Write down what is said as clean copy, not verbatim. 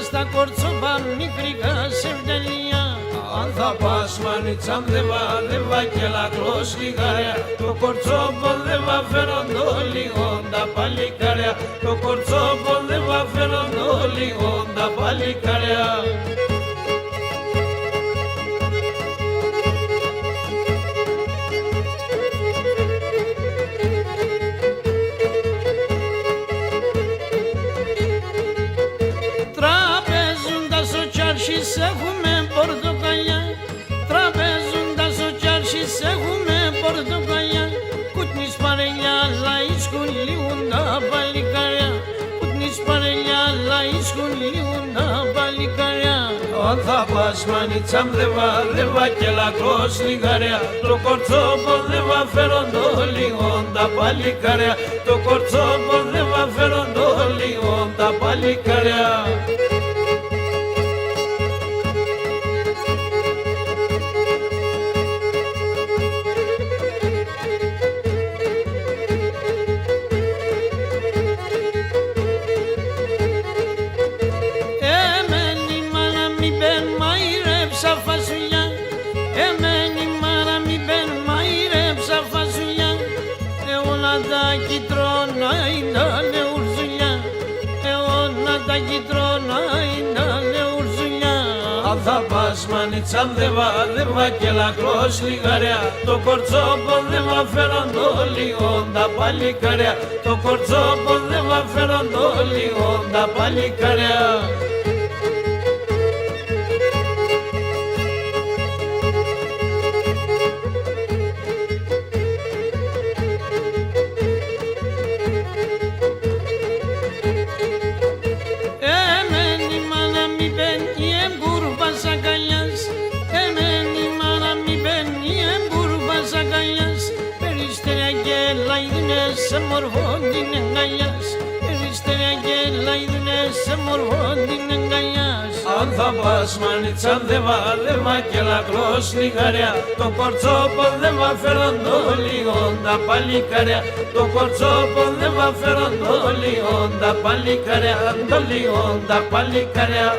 στα κορτσόμπα μικρικά σε βδελιά. Αν θα πας μανίτσαμ δεν βα και λακρός λιγάρια. Το κορτσόμπο δεν βα φέροντο λίγο τα παλικάρια. Το κορτσόμπο δεν βα φέροντο λίγο τα παλικάρια. Τραπεζούντας ο τσάρσις έχουμε πορτοκαλιά. Τραπεζούντας ο τσάρσις έχουμε πορτοκαλιά. Κουτνής παρελιά λαϊσκούν λίγουν τα παλικάρια. Κουτνής παρελιά λαϊσκούν λίγουν τα παλικάρια. Αν θα πας μανίτσαμ δεν βα και λακρός λιγάρια. Το κορτσόμπο δεν βα φέροντο λίγο τα παλικάρια. Το κορτσόμπο δεν βα φέροντο λίγο τα παλικάρια. Φασουλιά, εμένη μάρα μη μπεν μαϊρέψα φασουλιά. Όλα τα κυτρώνα είναι λεουρζουλιά. Όλα τα κυτρώνα είναι λεουρζουλιά. Αν θα πας μανίτσαμ δεν βα και λακρός λιγάρια. Το κορτσόμπο δεν βα φέροντο λίγο τα παλικάρια. Το κορτσόμπο δεν βα φέροντο λίγο τα παλικάρια. Σε μορφών την εγκαλιάς, περιστεριά και λαϊδούνες σε μορφών την εγκαλιάς. Αν θα πας μανίτσαμ δεν βα και λακρός λιγάρια. Το κορτσόμπο δεν βα φέροντο λίγο τα παλικάρια. Το κορτσόμπο δεν βα φέροντο λίγο τα παλικάρια. Το λίγο τα παλικάρια.